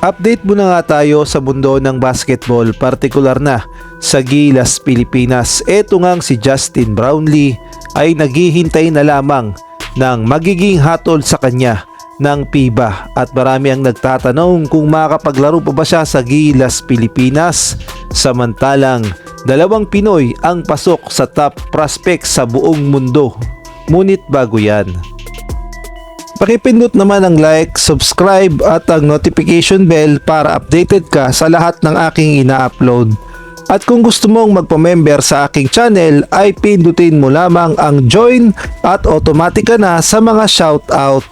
Update muna nga tayo sa mundo ng basketball, partikular na sa Gilas, Pilipinas. Eto ngang si Justin Brownlee ay naghihintay na lamang ng magiging hatol sa kanya ng FIBA at marami ang nagtatanong kung makakapaglaro pa ba siya sa Gilas, Pilipinas. Samantalang dalawang Pinoy ang pasok sa top prospects sa buong mundo. Ngunit bago yan, pakipindot naman ang like, subscribe at ang notification bell para updated ka sa lahat ng aking ina-upload. At kung gusto mong magpa-member sa aking channel ay pindutin mo lamang ang join at automatic ka na sa mga shoutout.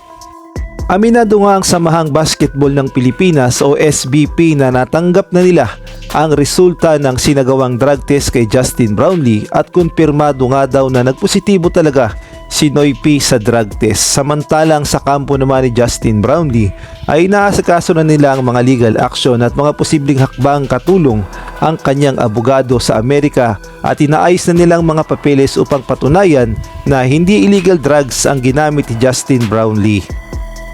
Aminado nga ang Samahang Basketball ng Pilipinas o SBP na natanggap na nila ang resulta ng sinagawang drug test kay Justin Brownlee at kumpirmado nga daw na nagpositibo talaga si Noy P sa drug test. Samantalang sa kampo naman ni Justin Brownlee ay inaasikaso na nila ang mga legal action at mga posibleng hakbang katulong ang kanyang abogado sa Amerika at inaayos na nilang mga papeles upang patunayan na hindi illegal drugs ang ginamit ni Justin Brownlee.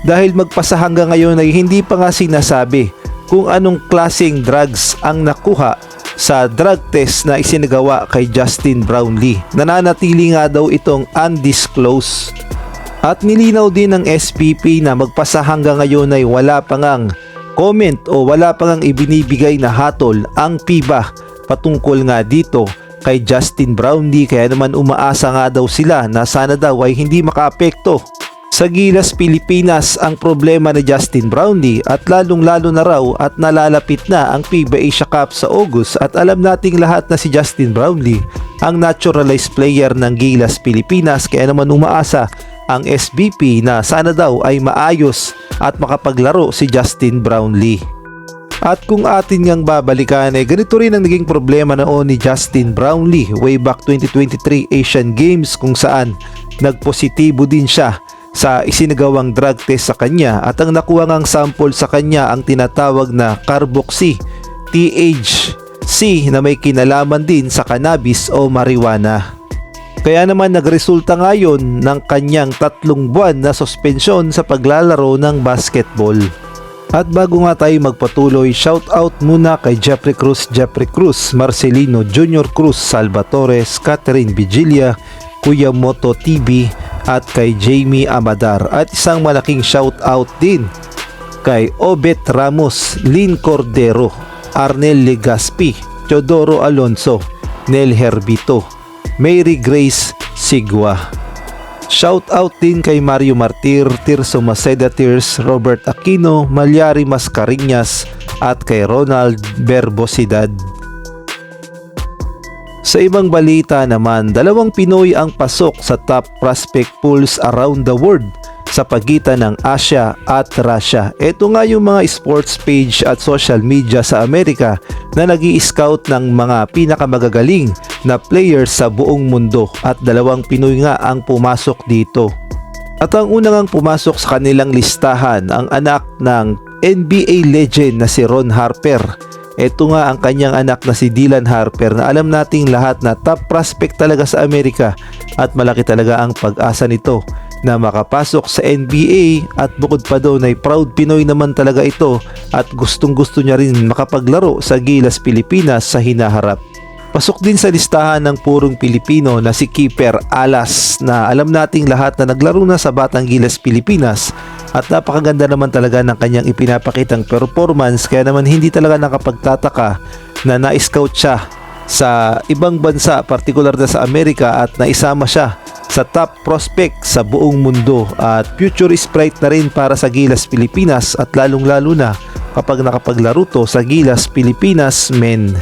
Dahil magpasa hanggang ngayon ay hindi pa nga sinasabi kung anong klaseng drugs ang nakuha sa drug test na isinagawa kay Justin Brownlee. Nananatili nga daw itong undisclosed. At nilinaw din ng SPP na magpasa hanggang ngayon ay wala pa ngang comment o wala pa ngang ibinibigay na hatol ang FIBA patungkol nga dito kay Justin Brownlee, kaya naman umaasa nga daw sila na sana daw ay hindi makaapekto sa Gilas, Pilipinas ang problema ni Justin Brownlee at lalong-lalo na raw at nalalapit na ang FIBA Asia Cup sa August at alam nating lahat na si Justin Brownlee ang naturalized player ng Gilas, Pilipinas, kaya naman umaasa ang SBP na sana daw ay maayos at makapaglaro si Justin Brownlee. At kung atin ngang babalikan ay ganito rin ang naging problema noon ni Justin Brownlee way back 2023 Asian Games kung saan nagpositibo din siya sa isinagawang drug test sa kanya at ang nakuha ngang sample sa kanya ang tinatawag na carboxy THC na may kinalaman din sa cannabis o marijuana. Kaya naman nagresulta ngayon ng kanyang 3 buwan na suspensyon sa paglalaro ng basketball. At bago nga tayo magpatuloy, shoutout muna kay Jeffrey Cruz, Marcelino Jr. Cruz, Salvatore, Catherine Vigilia, Kuya Moto TV at kay Jamie Amadar, at isang malaking shoutout din kay Obet Ramos, Lynn Cordero, Arnel Legaspi, Teodoro Alonso, Nel Herbito, Mary Grace Sigwa. Shoutout din kay Mario Martir, Tirso Maceda Tirs, Robert Aquino, Malyari Mascariñas at kay Ronald Berbosidad. Sa ibang balita naman, 2 Pinoy ang pasok sa top prospect pools around the world sa pagitan ng Asia at Russia. Ito nga yung mga sports page at social media sa Amerika na nag-i-scout ng mga pinakamagagaling na players sa buong mundo at 2 Pinoy nga ang pumasok dito. At ang unang pumasok sa kanilang listahan ang anak ng NBA legend na si Ron Harper. Ito nga ang kanyang anak na si Dylan Harper na alam nating lahat na top prospect talaga sa Amerika at malaki talaga ang pag-asa nito na makapasok sa NBA at bukod pa doon ay proud Pinoy naman talaga ito at gustong-gusto niya rin makapaglaro sa Gilas, Pilipinas sa hinaharap. Pasok din sa listahan ng purong Pilipino na si Keeper Alas na alam nating lahat na naglaro na sa Batang Gilas, Pilipinas at napakaganda naman talaga ng kanyang ipinapakitang performance, kaya naman hindi talaga nakapagtataka na na-scout siya sa ibang bansa, partikular na sa Amerika, at naisama siya sa top prospect sa buong mundo at future is bright na rin para sa Gilas, Pilipinas at lalong-lalo na kapag nakapaglaro to sa Gilas, Pilipinas men.